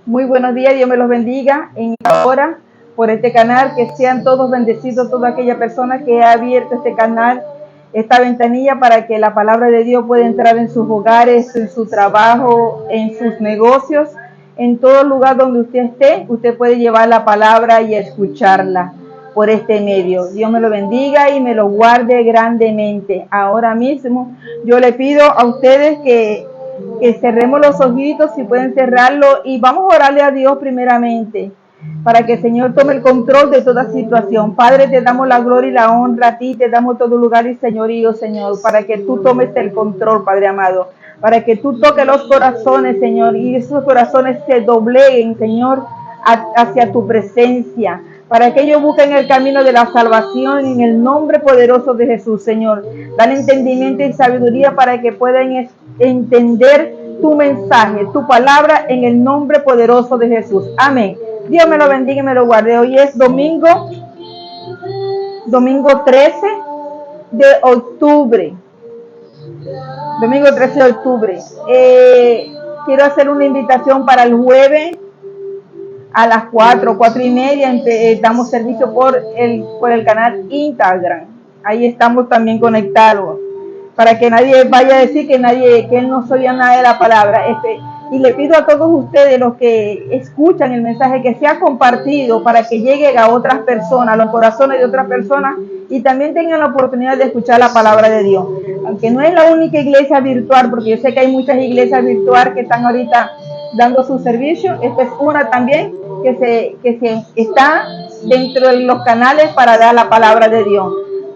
Muy buenos días, Dios me los bendiga en esta hora por este canal, que sean todos bendecidos, toda aquella persona que ha abierto este canal, esta ventanilla para que la palabra de Dios pueda entrar en sus hogares, en su trabajo, en sus negocios, en todo lugar donde usted esté, usted puede llevar la palabra y escucharla por este medio. Dios me lo bendiga y me lo guarde grandemente. Ahora mismo yo le pido a ustedes que cerremos los ojitos, si pueden cerrarlo, y vamos a orarle a Dios primeramente para que el Señor tome el control de toda situación. Padre, te damos la gloria y la honra a ti, te damos todo lugar y señorío, Señor, para que tú tomes el control, Padre amado, para que tú toques los corazones, Señor, y esos corazones se dobleguen, Señor, hacia tu presencia, para que ellos busquen el camino de la salvación en el nombre poderoso de Jesús, Señor. Dan entendimiento y sabiduría para que puedan entender tu mensaje, tu palabra, en el nombre poderoso de Jesús. Amén. Dios me lo bendiga y me lo guarde. Hoy es domingo 13 de octubre. Domingo 13 de octubre. Quiero hacer una invitación para el jueves a las 4:30. Damos servicio por el canal Instagram. Ahí estamos también conectados, para que nadie vaya a decir que él no sabía nada de la palabra. Y le pido a todos ustedes, los que escuchan el mensaje, que sea compartido para que llegue a otras personas, a los corazones de otras personas, y también tengan la oportunidad de escuchar la palabra de Dios. Aunque no es la única iglesia virtual, porque yo sé que hay muchas iglesias virtuales que están ahorita dando su servicio. Esta es una también que se está dentro de los canales para dar la palabra de Dios,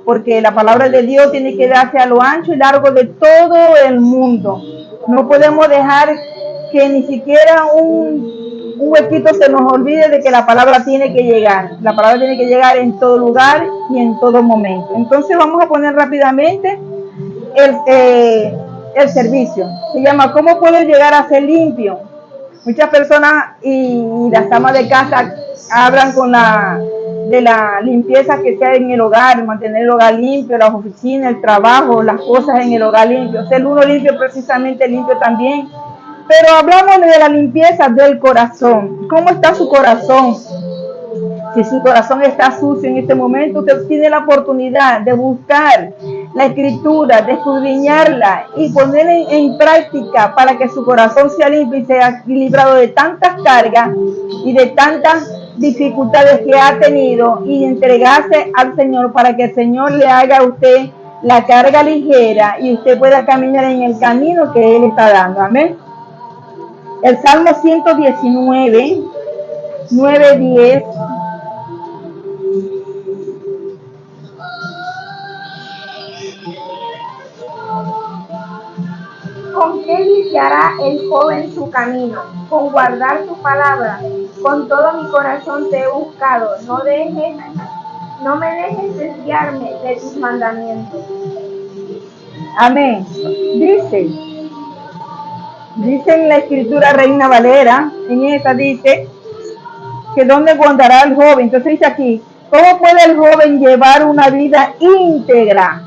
porque la palabra de Dios tiene que darse a lo ancho y largo de todo el mundo. No podemos dejar que ni siquiera un huequito se nos olvide de que la palabra tiene que llegar. La palabra tiene que llegar en todo lugar y en todo momento. Entonces vamos a poner rápidamente el servicio. Se llama ¿Cómo puedo llegar a ser limpio? Muchas personas y las amas de casa hablan de la limpieza que sea en el hogar, mantener el hogar limpio, las oficinas, el trabajo, las cosas en el hogar limpio, ser uno limpio, precisamente limpio también. Pero hablamos de la limpieza del corazón. ¿Cómo está su corazón? Si su corazón está sucio en este momento, usted tiene la oportunidad de buscar la escritura, de escudriñarla y ponerla en práctica para que su corazón sea limpio y sea librado de tantas cargas y de tantas dificultades que ha tenido, y entregarse al Señor para que el Señor le haga a usted la carga ligera y usted pueda caminar en el camino que Él está dando. Amén. El Salmo 119, 9-10. ¿Con qué iniciará el joven su camino? Con guardar tu palabra. Con todo mi corazón te he buscado. No me dejes desviarme de tus mandamientos. Amén. Dice en la escritura Reina Valera, en esta dice que ¿dónde guardará el joven? Entonces dice aquí, ¿cómo puede el joven llevar una vida íntegra?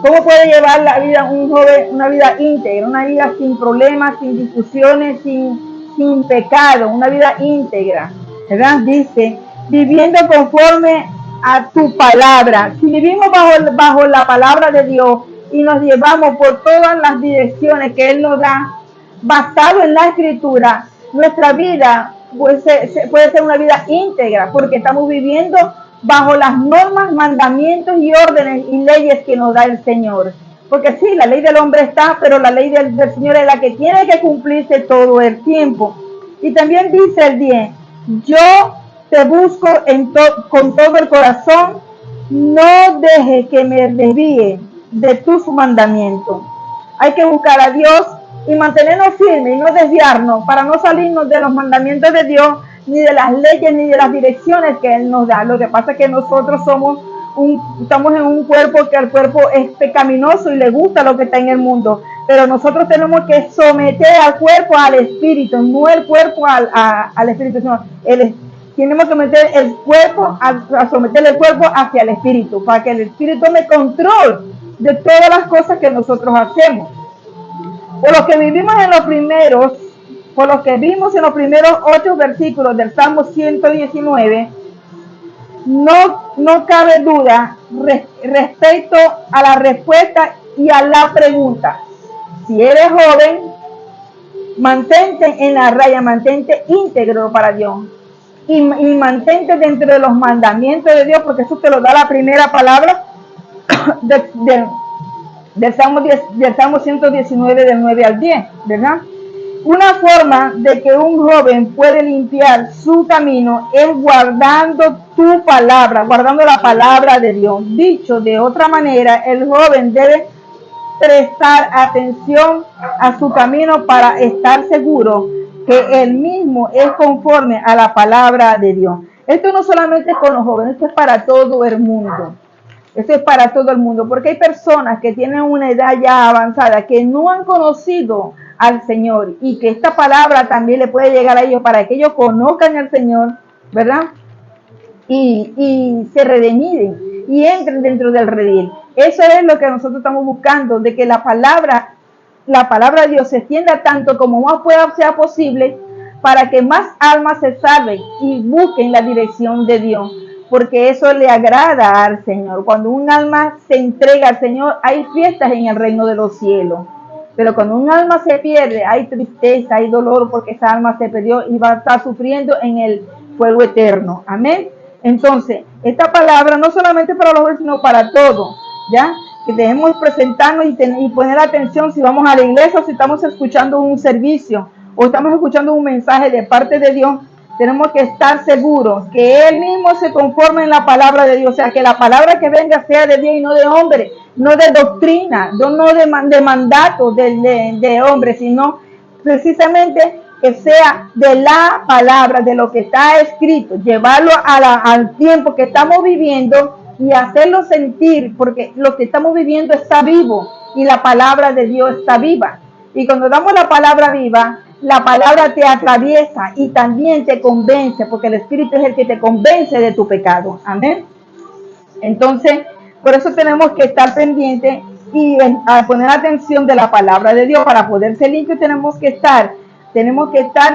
¿Cómo puede llevar un joven una vida íntegra? Una vida sin problemas, sin discusiones, sin pecado, una vida íntegra, ¿verdad? Dice, viviendo conforme a tu palabra. Si vivimos bajo la palabra de Dios y nos llevamos por todas las direcciones que Él nos da, basado en la escritura, nuestra vida puede ser una vida íntegra, porque estamos viviendo bajo las normas, mandamientos y órdenes y leyes que nos da el Señor. Porque sí, la ley del hombre está, pero la ley del Señor es la que tiene que cumplirse todo el tiempo. Y también dice el 10, yo te busco con todo el corazón, no dejes que me desvíe de tus mandamientos. Hay que buscar a Dios y mantenernos firmes y no desviarnos, para no salirnos de los mandamientos de Dios, ni de las leyes, ni de las direcciones que Él nos da. Lo que pasa es que nosotros estamos en un cuerpo que el cuerpo es pecaminoso y le gusta lo que está en el mundo, pero nosotros tenemos que someter al cuerpo al espíritu, no el cuerpo al espíritu, sino tenemos que meter el cuerpo a someter el cuerpo hacia el espíritu, para que el espíritu tome control de todas las cosas que nosotros hacemos. Por lo que vivimos en los primeros por lo que vimos en los primeros 8 versículos del Salmo 119, no cabe duda respecto a la respuesta y a la pregunta. Si eres joven, mantente en la raya, mantente íntegro para Dios y mantente dentro de los mandamientos de Dios, porque eso te lo da la primera palabra del Salmo 119 del 9 al 10, ¿verdad? Una forma de que un joven puede limpiar su camino es guardando tu palabra, guardando la palabra de Dios. Dicho de otra manera, el joven debe prestar atención a su camino para estar seguro que él mismo es conforme a la palabra de Dios. Esto no solamente es con los jóvenes, esto es para todo el mundo. Esto es para todo el mundo, porque hay personas que tienen una edad ya avanzada, que no han conocido al Señor, y que esta palabra también le puede llegar a ellos para que ellos conozcan al Señor, ¿verdad? Y se redimiren y entren dentro del redil. Eso es lo que nosotros estamos buscando, de que la palabra de Dios se extienda tanto como más sea posible, para que más almas se salven y busquen la dirección de Dios, porque eso le agrada al Señor. Cuando un alma se entrega al Señor, hay fiestas en el reino de los cielos. Pero cuando un alma se pierde, hay tristeza, hay dolor, porque esa alma se perdió y va a estar sufriendo en el fuego eterno. Amén. Entonces, esta palabra no solamente para los jóvenes, sino para todos, ¿ya? Que debemos presentarnos y poner atención si vamos a la iglesia, o si estamos escuchando un servicio, o estamos escuchando un mensaje de parte de Dios. Tenemos que estar seguros que Él mismo se conforme en la palabra de Dios, o sea, que la palabra que venga sea de Dios y no de hombre, no de doctrina, no de mandato de hombre, sino precisamente que sea de la palabra, de lo que está escrito, llevarlo al tiempo que estamos viviendo y hacerlo sentir, porque lo que estamos viviendo está vivo y la palabra de Dios está viva. Y cuando damos la palabra viva, la palabra te atraviesa y también te convence, porque el Espíritu es el que te convence de tu pecado. Amén. Entonces, por eso tenemos que estar pendientes y a poner atención de la palabra de Dios. Para poder ser limpios tenemos que estar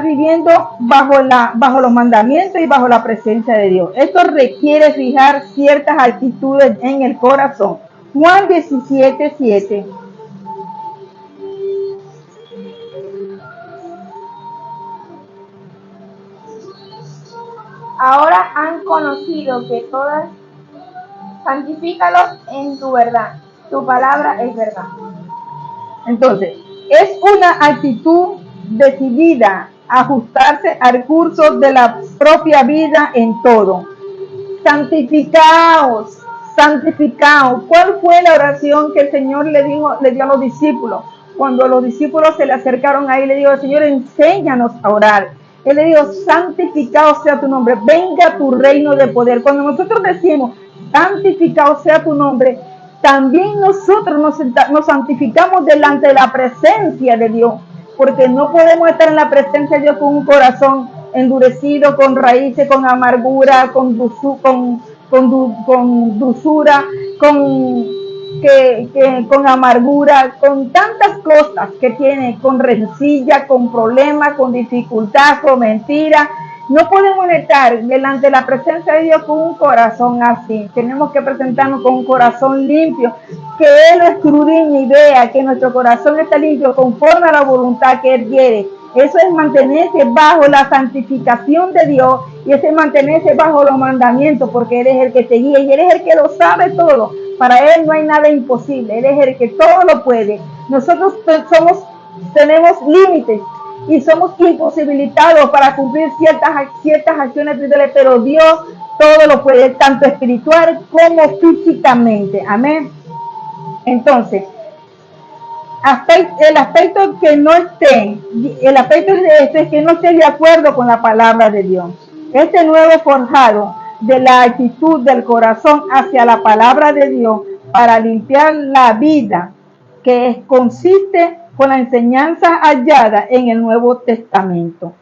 viviendo bajo los mandamientos y bajo la presencia de Dios. Esto requiere fijar ciertas actitudes en el corazón. Juan 17:7. Ahora han conocido que todas, santifícalos en tu verdad. Tu palabra es verdad. Entonces, es una actitud decidida a ajustarse al curso de la propia vida en todo. Santificaos. ¿Cuál fue la oración que el Señor le dio a los discípulos? Cuando los discípulos se le acercaron ahí, le dijo: Señor, enséñanos a orar. Él le dijo: santificado sea tu nombre, venga tu reino de poder. Cuando nosotros decimos santificado sea tu nombre, también nosotros nos santificamos delante de la presencia de Dios, porque no podemos estar en la presencia de Dios con un corazón endurecido, con raíces, con amargura, con dulzura, con amargura, con tantas cosas que tiene, con rencilla, con problemas, con dificultad, con mentira. No podemos estar delante de la presencia de Dios con un corazón así. Tenemos que presentarnos con un corazón limpio, que Él lo escudriñe y vea que nuestro corazón está limpio conforme a la voluntad que Él quiere. Eso es mantenerse bajo la santificación de Dios, y eso es mantenerse bajo los mandamientos, porque Él es el que te guía y Él es el que lo sabe todo. Para Él no hay nada imposible, Él es el que todo lo puede. Nosotros tenemos límites y somos imposibilitados para cumplir ciertas acciones espirituales, pero Dios todo lo puede, tanto espiritual como físicamente. Amén. Entonces, el aspecto de esto es que no esté de acuerdo con la palabra de Dios. Este nuevo forjado de la actitud del corazón hacia la palabra de Dios para limpiar la vida, que consiste con la enseñanza hallada en el Nuevo Testamento.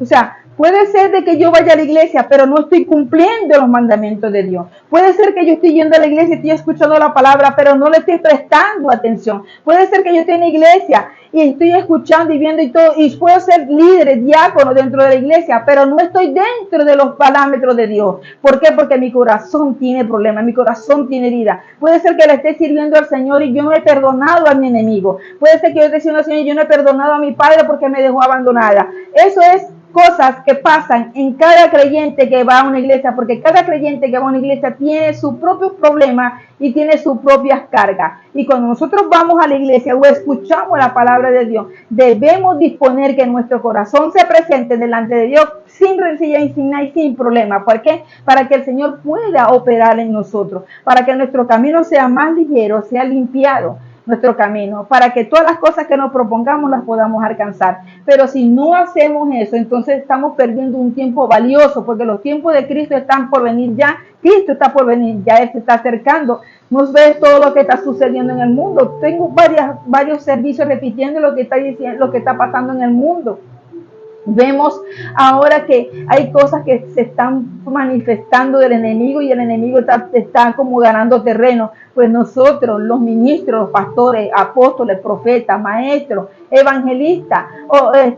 O sea, Puede ser de que yo vaya a la iglesia, pero no estoy cumpliendo los mandamientos de Dios. Puede ser que yo estoy yendo a la iglesia y estoy escuchando la palabra, pero no le estoy prestando atención. Puede ser que yo esté en la iglesia y estoy escuchando y viendo y todo, y puedo ser líder, diácono dentro de la iglesia, pero no estoy dentro de los parámetros de Dios. ¿Por qué? Porque mi corazón tiene problemas, mi corazón tiene herida. Puede ser que le esté sirviendo al Señor y yo no he perdonado a mi enemigo. Puede ser que yo esté sirviendo al Señor y yo no he perdonado a mi padre porque me dejó abandonada. Eso es cosas que pasan en cada creyente que va a una iglesia, porque cada creyente que va a una iglesia tiene sus propios problemas y tiene sus propias cargas. Y cuando nosotros vamos a la iglesia o escuchamos la palabra de Dios, debemos disponer que nuestro corazón se presente delante de Dios sin rencilla y sin problema. ¿Por qué? Para que el Señor pueda operar en nosotros, para que nuestro camino sea más ligero, sea limpiado nuestro camino, para que todas las cosas que nos propongamos las podamos alcanzar. Pero si no hacemos eso, entonces estamos perdiendo un tiempo valioso, porque los tiempos de Cristo están por venir ya. Cristo está por venir, ya Él se está acercando. Nos ves todo lo que está sucediendo en el mundo. Tengo varios servicios repitiendo lo que está diciendo, lo que está pasando en el mundo. Vemos ahora que hay cosas que se están manifestando del enemigo y el enemigo está como ganando terreno. Pues nosotros, los ministros, los pastores, apóstoles, profetas, maestros, evangelistas,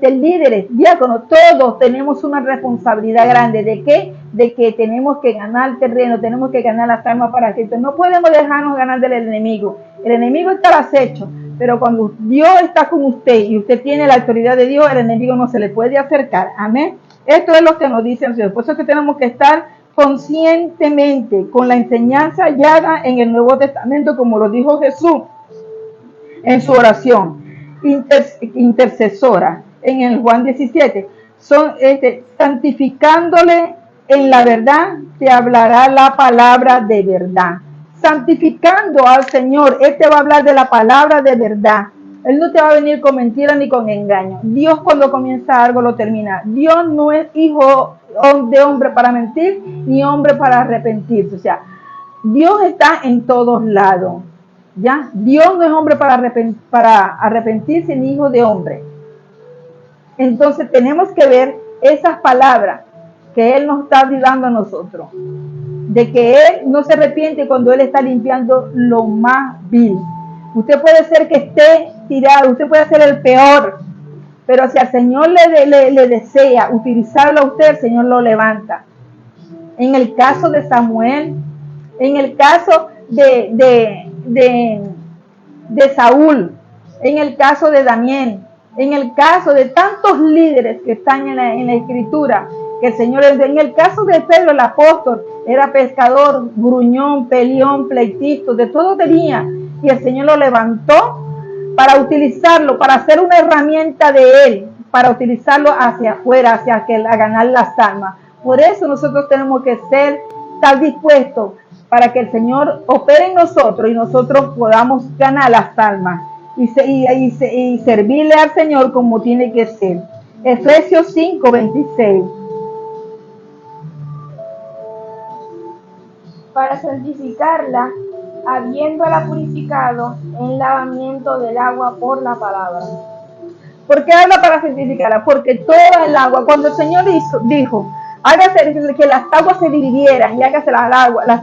líderes, diáconos, todos tenemos una responsabilidad grande. ¿De qué? De que tenemos que ganar terreno, tenemos que ganar las almas para Cristo. No podemos dejarnos ganar del enemigo. El enemigo está al acecho. Pero cuando Dios está con usted y usted tiene la autoridad de Dios, el enemigo no se le puede acercar. Amén. Esto es lo que nos dice el Señor. Por eso es que tenemos que estar conscientemente con la enseñanza hallada en el Nuevo Testamento, como lo dijo Jesús en su oración intercesora en el Juan 17. Santificándole en la verdad, te hablará la palabra de verdad. Santificando al Señor, Él te va a hablar de la palabra de verdad. Él no te va a venir con mentiras ni con engaño. Dios cuando comienza algo lo termina. Dios no es hijo de hombre para mentir, ni hombre para arrepentirse. O sea, Dios está en todos lados. ¿Ya? Dios no es hombre para arrepentirse, ni hijo de hombre. Entonces tenemos que ver esas palabras que Él nos está dando a nosotros. De que Él no se arrepiente cuando Él está limpiando lo más vil. Usted puede ser que esté tirado, usted puede ser el peor, pero si al Señor le desea utilizarlo a usted, el Señor lo levanta. En el caso de Samuel, en el caso de Saúl, en el caso de Daniel, en el caso de tantos líderes que están en la Escritura, que el Señor, en el caso de Pedro el apóstol, era pescador, gruñón, peleón, pleitista, de todo tenía, y el Señor lo levantó para utilizarlo, para hacer una herramienta de Él, para utilizarlo hacia afuera, a ganar las almas. Por eso nosotros tenemos que estar dispuestos para que el Señor opere en nosotros y nosotros podamos ganar las almas y servirle al Señor como tiene que ser. Efesios 5, 26. Para santificarla, habiéndola purificado en lavamiento del agua por la palabra. ¿Por qué habla para santificarla? Porque toda el agua, cuando el Señor dijo, hágase que las aguas se dividieran y hágase las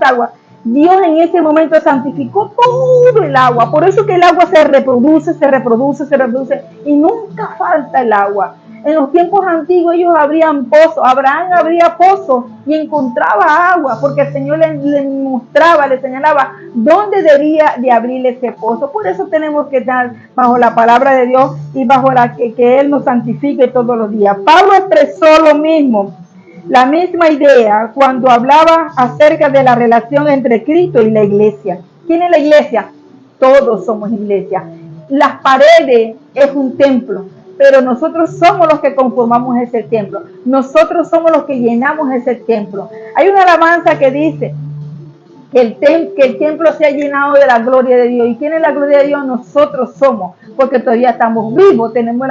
aguas, Dios en ese momento santificó todo el agua. Por eso que el agua se reproduce y nunca falta el agua. En los tiempos antiguos ellos abrían pozos, Abraham abría pozos y encontraba agua, porque el Señor le mostraba, le señalaba dónde debía de abrir ese pozo. Por eso tenemos que estar bajo la palabra de Dios y bajo la que Él nos santifique todos los días. Pablo expresó lo mismo, la misma idea cuando hablaba acerca de la relación entre Cristo y la iglesia. ¿Quién es la iglesia? Todos somos iglesia. Las paredes es un templo, pero nosotros somos los que conformamos ese templo. Nosotros somos los que llenamos ese templo. Hay una alabanza que dice que el templo se ha llenado de la gloria de Dios. ¿Y quién es la gloria de Dios? Nosotros somos, porque todavía estamos vivos. Tenemos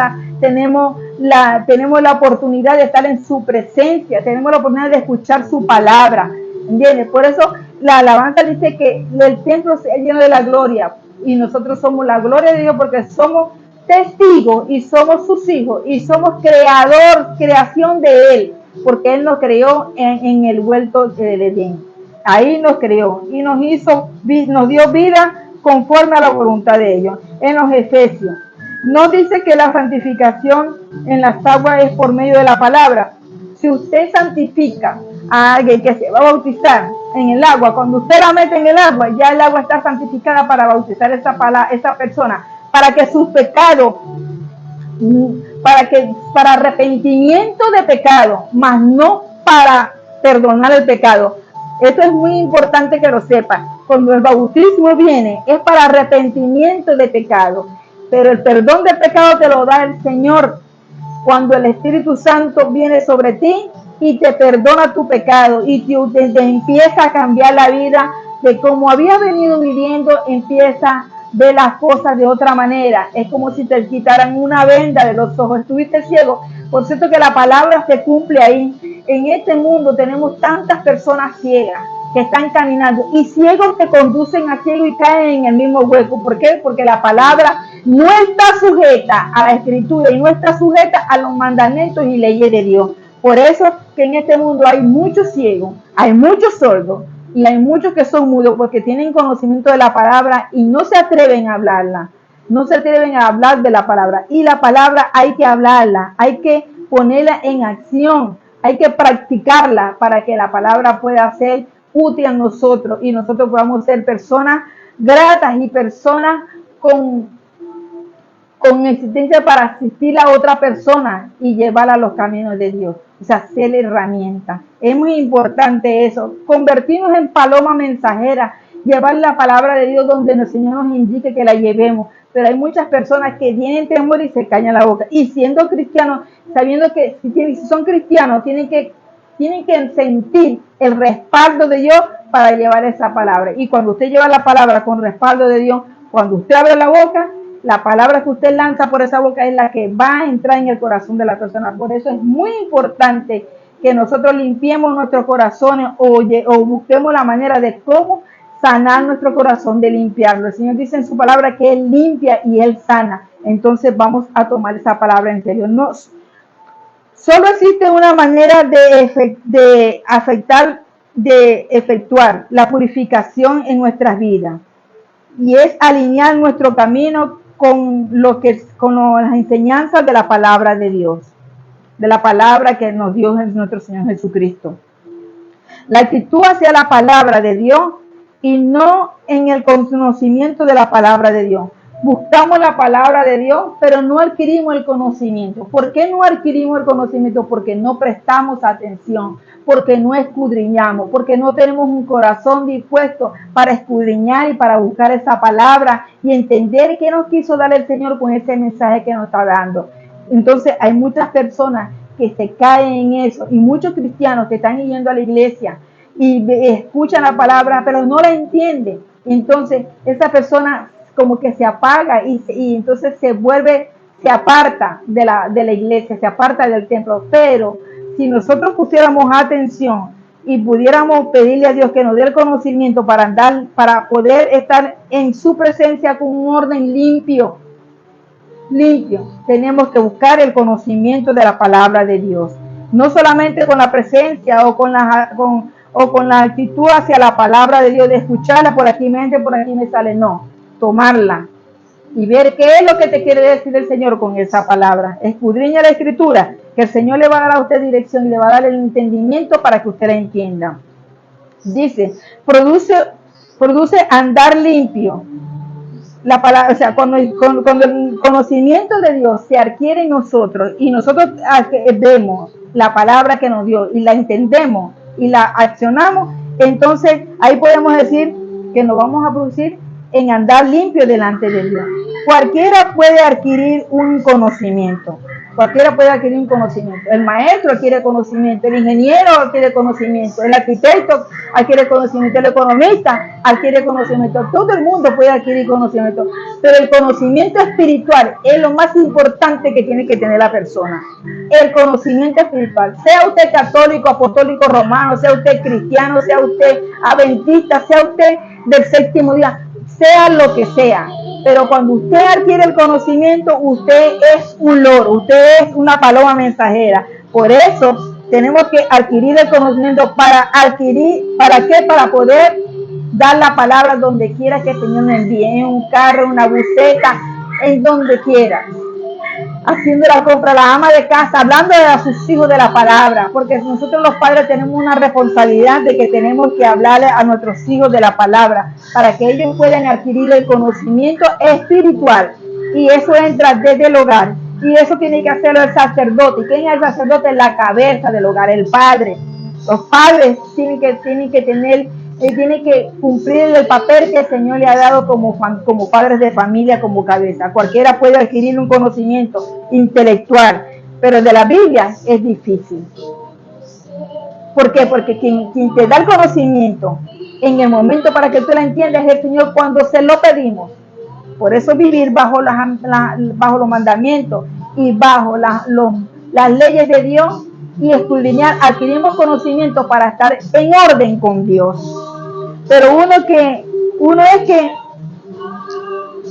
la oportunidad de estar en su presencia. Tenemos la oportunidad de escuchar su palabra. ¿Entiendes? Por eso la alabanza dice que el templo se ha lleno de la gloria. Y nosotros somos la gloria de Dios porque somos testigos y somos sus hijos y somos creación de Él, porque Él nos creó en el huerto del Edén. Ahí nos creó y nos dio vida conforme a la voluntad de ellos. En los Efesios nos dice que la santificación en las aguas es por medio de la palabra. Si usted santifica a alguien que se va a bautizar en el agua, cuando usted la mete en el agua, ya el agua está santificada para bautizar esa persona, para que sus pecados, para arrepentimiento de pecado, mas no para perdonar el pecado. Eso es muy importante que lo sepa. Cuando el bautismo viene, es para arrepentimiento de pecado, pero el perdón de pecado te lo da el Señor cuando el Espíritu Santo viene sobre ti y te perdona tu pecado y te empieza a cambiar la vida de cómo había venido viviendo, empieza a ver las cosas de otra manera. Es como si te quitaran una venda de los ojos. Estuviste ciego. Por cierto que la palabra se cumple ahí. En este mundo tenemos tantas personas ciegas que están caminando y ciegos que conducen a ciego y caen en el mismo hueco. ¿Por qué? Porque la palabra no está sujeta a la escritura y no está sujeta a los mandamientos y leyes de Dios. Por eso que en este mundo hay muchos ciegos, hay muchos sordos y hay muchos que son mudos porque tienen conocimiento de la palabra y no se atreven a hablarla. No se atreven a hablar de la palabra. Y la palabra hay que hablarla, hay que ponerla en acción, hay que practicarla para que la palabra pueda ser útil a nosotros y nosotros podamos ser personas gratas y personas con existencia para asistir a otra persona y llevarla a los caminos de Dios. O sea, ser herramienta. Es muy importante eso. Convertirnos en paloma mensajera, llevar la palabra de Dios donde el Señor nos indique que la llevemos. Pero hay muchas personas que tienen temor y se callan la boca. Y siendo cristianos, sabiendo que si son cristianos, tienen que sentir el respaldo de Dios para llevar esa palabra. Y cuando usted lleva la palabra con respaldo de Dios, cuando usted abre la boca, la palabra que usted lanza por esa boca es la que va a entrar en el corazón de la persona. Por eso es muy importante que nosotros limpiemos nuestros corazones o busquemos la manera de cómo sanar nuestro corazón, de limpiarlo. El Señor dice en su palabra que Él limpia y Él sana. Entonces vamos a tomar esa palabra en serio. No, solo existe una manera de efectuar la purificación en nuestras vidas y es alinear nuestro camino con las enseñanzas de la palabra de Dios, de la palabra que nos dio nuestro Señor Jesucristo. La actitud hacia la palabra de Dios y no en el conocimiento de la palabra de Dios. Buscamos la palabra de Dios, pero no adquirimos el conocimiento. ¿Por qué no adquirimos el conocimiento? Porque no prestamos atención, porque no escudriñamos, porque no tenemos un corazón dispuesto para escudriñar y para buscar esa palabra y entender qué nos quiso dar el Señor con ese mensaje que nos está dando. Entonces hay muchas personas que se caen en eso y muchos cristianos que están yendo a la iglesia y escuchan la palabra, pero no la entienden. Entonces esa persona como que se apaga y entonces se aparta de la iglesia, se aparta del templo. Pero si nosotros pusiéramos atención y pudiéramos pedirle a Dios que nos dé el conocimiento para poder estar en su presencia con un orden limpio, tenemos que buscar el conocimiento de la palabra de Dios. No solamente con la presencia o con la actitud hacia la palabra de Dios, de escucharla por aquí me entra, por aquí me sale, no. Tomarla y ver qué es lo que te quiere decir el Señor con esa palabra. Escudriña la escritura, que el Señor le va a dar a usted dirección y le va a dar el entendimiento para que usted la entienda. Dice, produce andar limpio. La palabra, o sea, cuando el conocimiento de Dios se adquiere en nosotros y nosotros vemos la palabra que nos dio y la entendemos y la accionamos, entonces ahí podemos decir que nos vamos a producir en andar limpio delante de Dios. Cualquiera puede adquirir un conocimiento. Cualquiera puede adquirir un conocimiento. El maestro adquiere conocimiento, el ingeniero adquiere conocimiento, el arquitecto adquiere conocimiento, el economista adquiere conocimiento. Todo el mundo puede adquirir conocimiento, pero el conocimiento espiritual es lo más importante que tiene que tener la persona. El conocimiento espiritual. Sea usted católico, apostólico, romano, sea usted cristiano, sea usted adventista, sea usted del séptimo día, sea lo que sea, Pero cuando usted adquiere el conocimiento, usted es un loro, usted es una paloma mensajera. Por eso tenemos que adquirir el conocimiento. ¿Para qué? Para poder dar la palabra donde quiera que el Señor nos envíe, en un carro, en una buseta, en donde quiera. Haciendo la compra, la ama de casa, hablando a sus hijos de la palabra, porque nosotros los padres tenemos una responsabilidad de que tenemos que hablarle a nuestros hijos de la palabra, para que ellos puedan adquirir el conocimiento espiritual, y eso entra desde el hogar, y eso tiene que hacerlo el sacerdote. ¿Quién es el sacerdote? La cabeza del hogar, el padre. Los padres tienen que cumplir el papel que el Señor le ha dado como padres de familia, como cabeza. Cualquiera puede adquirir un conocimiento intelectual, pero de la Biblia es difícil. ¿Por qué? Porque quien te da el conocimiento en el momento para que tú la entiendas es el Señor cuando se lo pedimos. Por eso vivir bajo los mandamientos y bajo las leyes de Dios y escudriñar, adquirimos conocimiento para estar en orden con Dios. Pero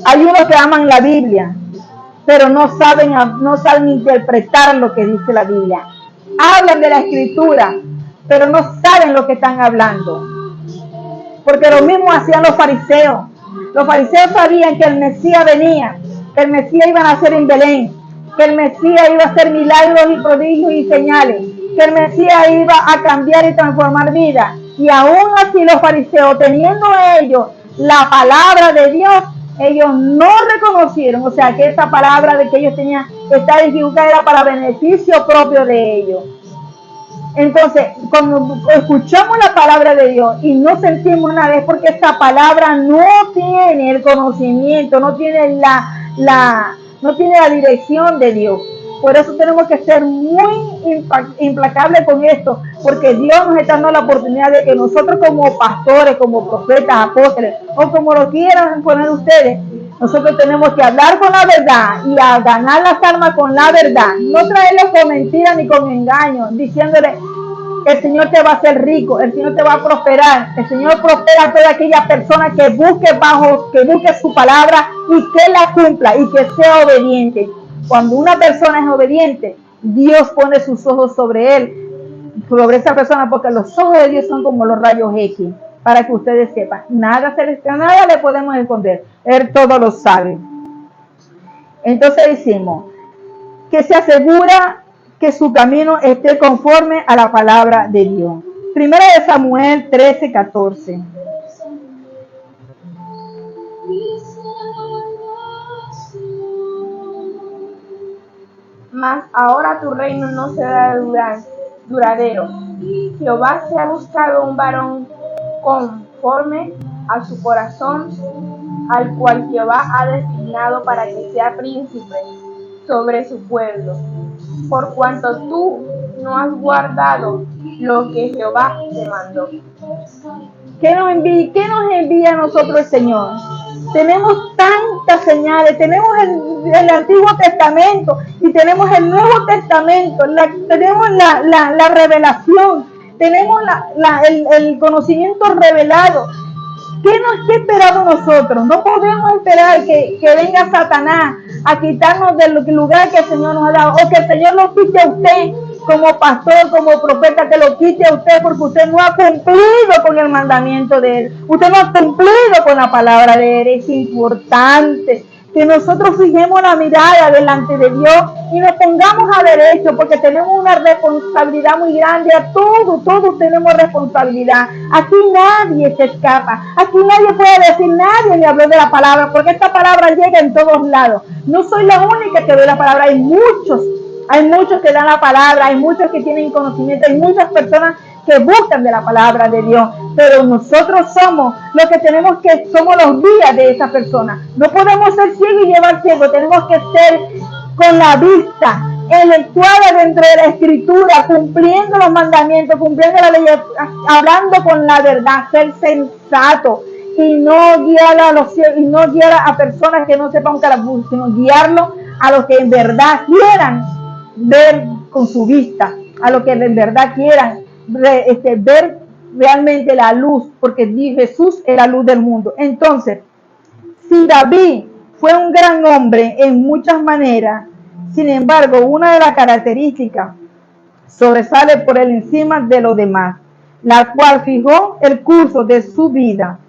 hay unos que aman la Biblia, pero no saben interpretar lo que dice la Biblia. Hablan de la Escritura, pero no saben lo que están hablando. Porque lo mismo hacían los fariseos. Los fariseos sabían que el Mesías venía, que el Mesías iba a nacer en Belén, que el Mesías iba a hacer milagros y prodigios y señales, que el Mesías iba a cambiar y transformar vidas. Y aún así los fariseos, teniendo ellos la palabra de Dios, ellos no reconocieron, o sea, que esa palabra de que ellos tenían esta dificultad era para beneficio propio de ellos. Entonces, cuando escuchamos la palabra de Dios y no sentimos nada, es porque esta palabra no tiene el conocimiento, no tiene la dirección de Dios. Por eso tenemos que ser muy implacables con esto, porque Dios nos está dando la oportunidad de que nosotros como pastores, como profetas, apóstoles, o como lo quieran poner ustedes, nosotros tenemos que hablar con la verdad y a ganar las almas con la verdad, no traerles con mentiras ni con engaños, diciéndole el Señor te va a hacer rico, el Señor te va a prosperar, el Señor prospera a toda aquella persona que busque su palabra y que la cumpla y que sea obediente. Cuando una persona es obediente, Dios pone sus ojos sobre él, sobre esa persona, porque los ojos de Dios son como los rayos X, para que ustedes sepan, nada le podemos esconder, Él todo lo sabe. Entonces decimos que se asegura que su camino esté conforme a la palabra de Dios. Primera de Samuel 13:14. Mas ahora tu reino no será duradero. Jehová se ha buscado un varón conforme a su corazón, al cual Jehová ha designado para que sea príncipe sobre su pueblo. Por cuanto tú no has guardado lo que Jehová te mandó. ¿Qué nos envía a nosotros el Señor? Tenemos tantas señales, tenemos el Antiguo Testamento y tenemos el Nuevo Testamento, tenemos la revelación, tenemos el conocimiento revelado. ¿Qué esperamos nosotros? No podemos esperar que venga Satanás a quitarnos del lugar que el Señor nos ha dado, o que el Señor lo quite a usted como pastor, como profeta, que lo quite a usted porque usted no ha cumplido con el mandamiento de Él, usted no ha cumplido con la palabra de Él. Es importante que nosotros fijemos la mirada delante de Dios y nos pongamos a derecho, porque tenemos una responsabilidad muy grande. A todos tenemos responsabilidad. Aquí nadie se escapa, aquí nadie puede decir, nadie me habló de la palabra, porque esta palabra llega en todos lados. No soy la única que doy la palabra, hay muchos que dan la palabra, hay muchos que tienen conocimiento, hay muchas personas que buscan de la palabra de Dios, pero nosotros somos los que somos los guías de esa persona. No podemos ser ciegos y llevar ciego, tenemos que ser con la vista electuada dentro de la Escritura, cumpliendo los mandamientos, cumpliendo la ley, hablando con la verdad, ser sensato y no guiar a los ciegos, y no guiar a personas que no sepan que la busquen, sino guiarlo a los que en verdad quieran ver con su vista, a los que en verdad quieran ver realmente la luz, porque Jesús es la luz del mundo. Entonces, si David Fue un gran hombre en muchas maneras. Sin embargo, una de las características sobresale por el encima de los demás, la cual fijó el curso de su vida.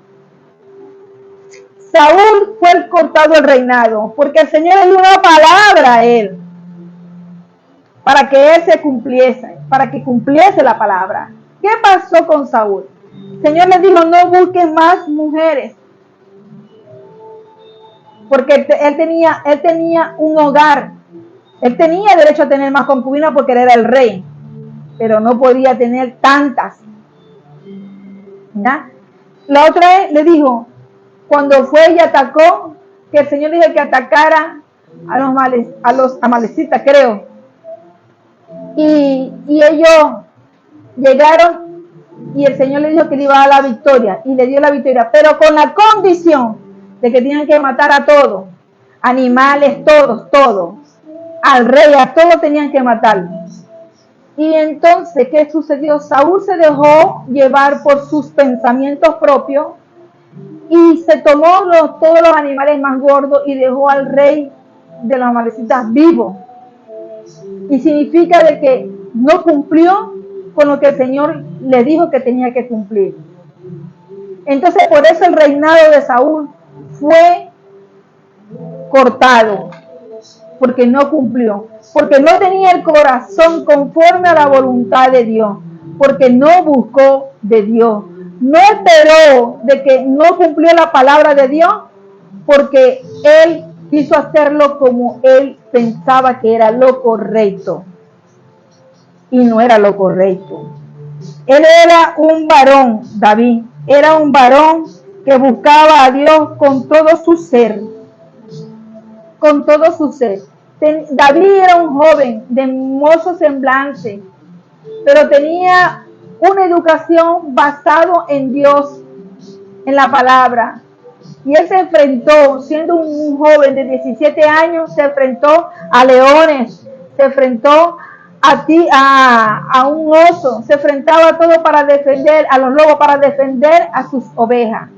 Saúl fue el cortado del reinado, porque el Señor le dio una palabra a él, para que él se cumpliese, para que cumpliese la palabra. ¿Qué pasó con Saúl? El Señor le dijo, no busques más mujeres, porque él tenía un hogar, él tenía derecho a tener más concubinas porque él era el rey, pero no podía tener tantas. ¿Ya? La otra vez le dijo, cuando fue y atacó, que el Señor dijo que atacara a los amalecitas, creo. Y ellos llegaron y el Señor le dijo que le iba a dar la victoria y le dio la victoria, pero con la condición de que tenían que matar a todos, animales, todos, al rey, a todos tenían que matarlo. Y entonces, ¿qué sucedió? Saúl se dejó llevar por sus pensamientos propios y se tomó todos los animales más gordos y dejó al rey de los amalecitas vivo. Y significa de que no cumplió con lo que el Señor le dijo que tenía que cumplir. Entonces, por eso el reinado de Saúl fue cortado, porque no cumplió, porque no tenía el corazón conforme a la voluntad de Dios, porque no buscó de Dios, no esperó de que no cumplió la palabra de Dios, porque él quiso hacerlo como él pensaba que era lo correcto, y no era lo correcto. Él era un varón, David, era un varón que buscaba a Dios con todo su ser, con todo su ser. David era un joven de hermoso semblante, pero tenía una educación basada en Dios, en la palabra. Y él se enfrentó, siendo un joven de 17 años, se enfrentó a leones, se enfrentó a un oso, se enfrentaba a todo para defender, a los lobos para defender a sus ovejas.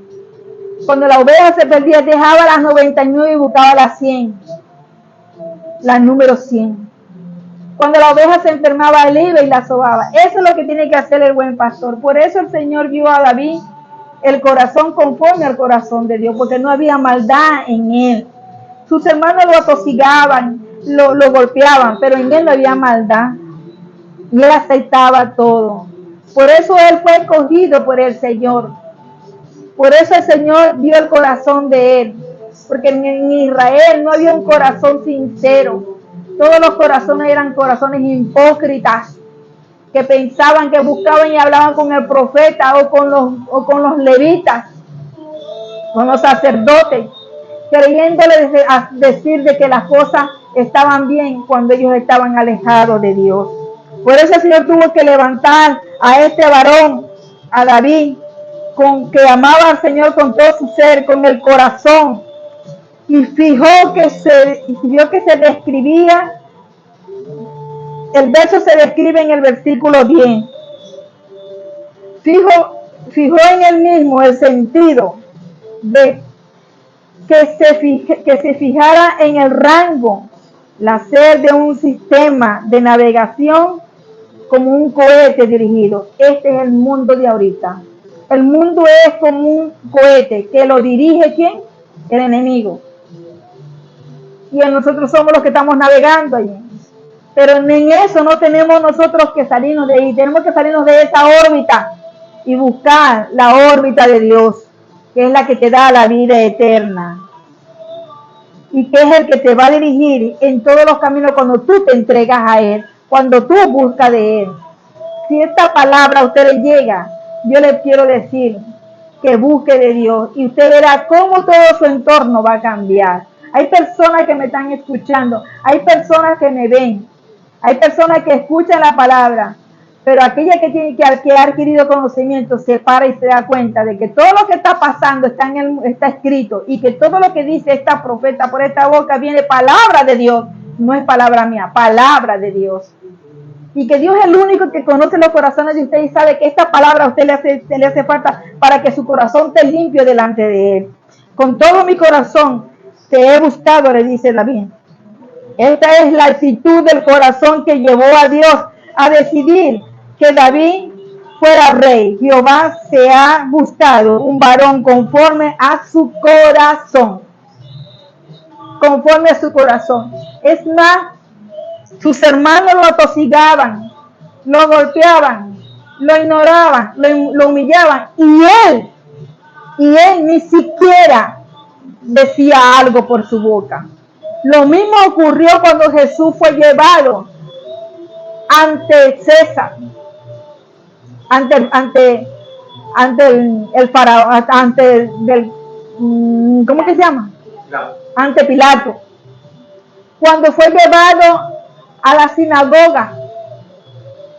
Cuando la oveja se perdía, dejaba las 99 y buscaba las 100. La número 100. Cuando la oveja se enfermaba, él iba y la sobaba. Eso es lo que tiene que hacer el buen pastor. Por eso el Señor vio a David el corazón conforme al corazón de Dios, porque no había maldad en él. Sus hermanos lo atosigaban, lo golpeaban, pero en él no había maldad. Y él aceptaba todo. Por eso él fue escogido por el Señor. Por eso el Señor vio el corazón de él. Porque en Israel no había un corazón sincero. Todos los corazones eran corazones hipócritas, que pensaban, que buscaban y hablaban con el profeta o con los levitas, con los sacerdotes, creyéndoles decir de que las cosas estaban bien cuando ellos estaban alejados de Dios. Por eso el Señor tuvo que levantar a este varón, a David, que amaba al Señor con todo su ser, con el corazón. Y vio que se describía, el verso se describe en el versículo 10. Fijó en él mismo el sentido de que se fijara en el rango, la ser de un sistema de navegación como un cohete dirigido. Este es el mundo de ahorita. El mundo es como un cohete que lo dirige ¿quién? El enemigo. Y nosotros somos los que estamos navegando allí. Pero en eso no tenemos nosotros que salirnos de ahí. Tenemos que salirnos de esa órbita y buscar la órbita de Dios, que es la que te da la vida eterna. Y que es el que te va a dirigir en todos los caminos cuando tú te entregas a Él, cuando tú buscas de Él. Si esta palabra a usted le llega, yo le quiero decir que busque de Dios y usted verá cómo todo su entorno va a cambiar. Hay personas que me están escuchando, hay personas que me ven, hay personas que escuchan la palabra, pero aquella que ha adquirido conocimiento se para y se da cuenta de que todo lo que está pasando está escrito y que todo lo que dice esta profeta por esta boca viene palabra de Dios, no es palabra mía, palabra de Dios. Y que Dios es el único que conoce los corazones de usted y sabe que esta palabra a usted le hace falta para que su corazón esté limpio delante de Él. Con todo mi corazón te he buscado, le dice David. Esta es la actitud del corazón que llevó a Dios a decidir que David fuera rey. Jehová se ha buscado un varón conforme a su corazón. Conforme a su corazón. Es más, sus hermanos lo atosigaban, lo golpeaban, lo ignoraban, lo humillaban, y él ni siquiera decía algo por su boca. Lo mismo ocurrió cuando Jesús fue llevado ante César, ante el faraón, ¿cómo que se llama? Ante Pilato. Cuando fue llevado a la sinagoga,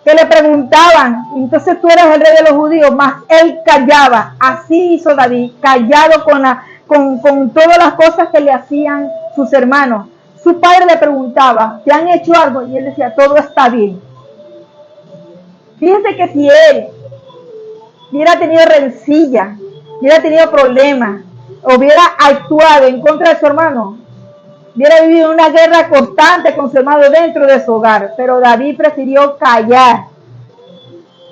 que le preguntaban, entonces tú eres el rey de los judíos, mas él callaba. Así hizo David, callado con todas las cosas que le hacían sus hermanos. Su padre le preguntaba, ¿te han hecho algo? Y él decía, todo está bien. Fíjense que si él hubiera tenido rencilla, hubiera tenido problemas, hubiera actuado en contra de su hermano, hubiera vivido una guerra constante con su hermano dentro de su hogar. Pero David prefirió callar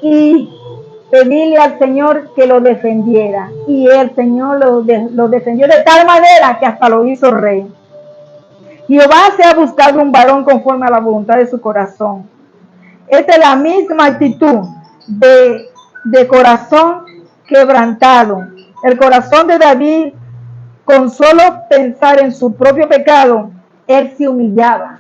y pedirle al Señor que lo defendiera. Y el Señor lo defendió de tal manera que hasta lo hizo rey. Jehová se ha buscado un varón conforme a la voluntad de su corazón. Esta es la misma actitud de corazón quebrantado. El corazón de David, con solo pensar en su propio pecado, él se humillaba.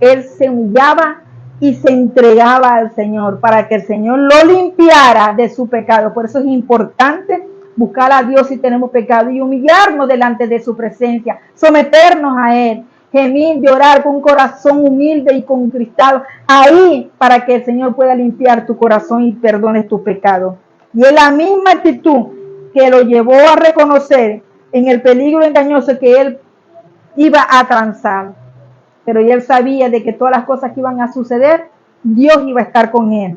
Él se humillaba y se entregaba al Señor para que el Señor lo limpiara de su pecado. Por eso es importante buscar a Dios si tenemos pecado y humillarnos delante de su presencia, someternos a Él, gemir, llorar con un corazón humilde y contristado ahí para que el Señor pueda limpiar tu corazón y perdone tus pecados. Y es la misma actitud que lo llevó a reconocer en el peligro engañoso que él iba a transar. Pero él sabía de que todas las cosas que iban a suceder, Dios iba a estar con él.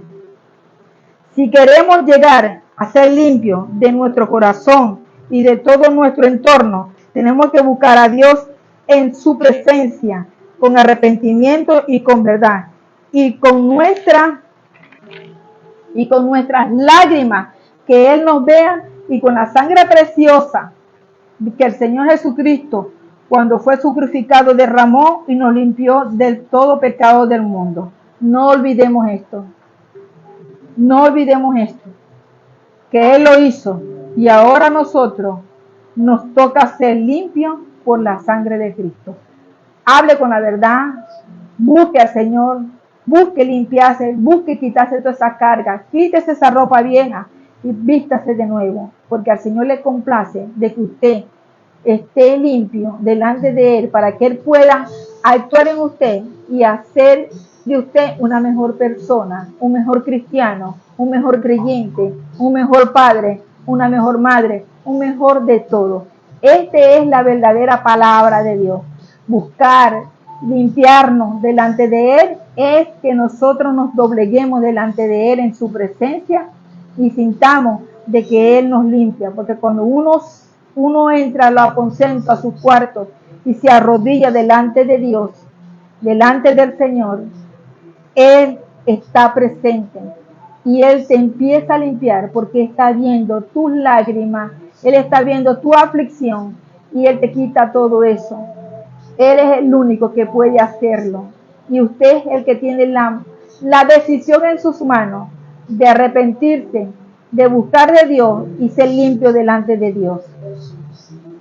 Si queremos llegar a ser limpios de nuestro corazón y de todo nuestro entorno, tenemos que buscar a Dios en su presencia, con arrepentimiento y con verdad. Y con nuestras lágrimas, que Él nos vea, y con la sangre preciosa que el Señor Jesucristo, cuando fue sacrificado, derramó y nos limpió del todo pecado del mundo. No olvidemos esto. No olvidemos esto. Que Él lo hizo. Y ahora a nosotros nos toca ser limpios por la sangre de Cristo. Hable con la verdad. Busque al Señor. Busque limpiarse. Busque quitarse toda esa carga. Quítese esa ropa vieja y vístase de nuevo. Porque al Señor le complace de que usted esté limpio delante de Él, para que Él pueda actuar en usted y hacer de usted una mejor persona, un mejor cristiano, un mejor creyente, un mejor padre, una mejor madre, un mejor de todo. Esta es la verdadera palabra de Dios. Buscar limpiarnos delante de Él es que nosotros nos dobleguemos delante de Él en su presencia y sintamos de que Él nos limpia, porque cuando uno entra a los aposentos, a sus cuartos, y se arrodilla delante de Dios, delante del Señor, Él está presente y Él te empieza a limpiar, porque está viendo tus lágrimas, Él está viendo tu aflicción y Él te quita todo eso. Él es el único que puede hacerlo, y usted es el que tiene la decisión en sus manos de arrepentirse, de buscar de Dios y ser limpio delante de Dios.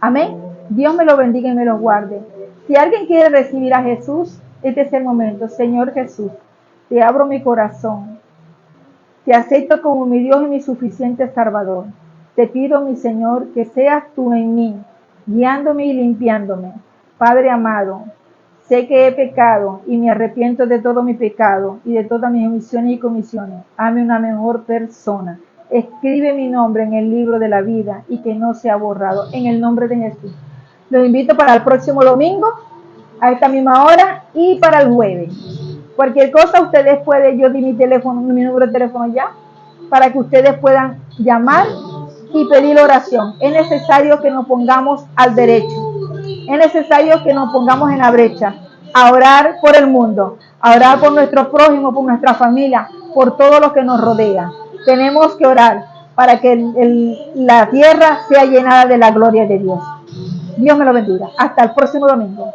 Amén. Dios me lo bendiga y me lo guarde. Si alguien quiere recibir a Jesús, este es el momento. Señor Jesús, te abro mi corazón. Te acepto como mi Dios y mi suficiente Salvador. Te pido, mi Señor, que seas tú en mí, guiándome y limpiándome. Padre amado, sé que he pecado y me arrepiento de todo mi pecado y de todas mis omisiones y comisiones. Hazme una mejor persona. Escribe mi nombre en el libro de la vida y que no sea borrado, en el nombre de Jesús. Los invito para el próximo domingo a esta misma hora y para el jueves. Cualquier cosa ustedes pueden, yo di mi teléfono, mi número de teléfono ya, para que ustedes puedan llamar y pedir oración. Es necesario que nos pongamos al derecho. Es necesario que nos pongamos en la brecha, a orar por el mundo, a orar por nuestro prójimo, por nuestra familia, por todo lo que nos rodea. Tenemos que orar para que la tierra sea llenada de la gloria de Dios. Dios me lo bendiga. Hasta el próximo domingo.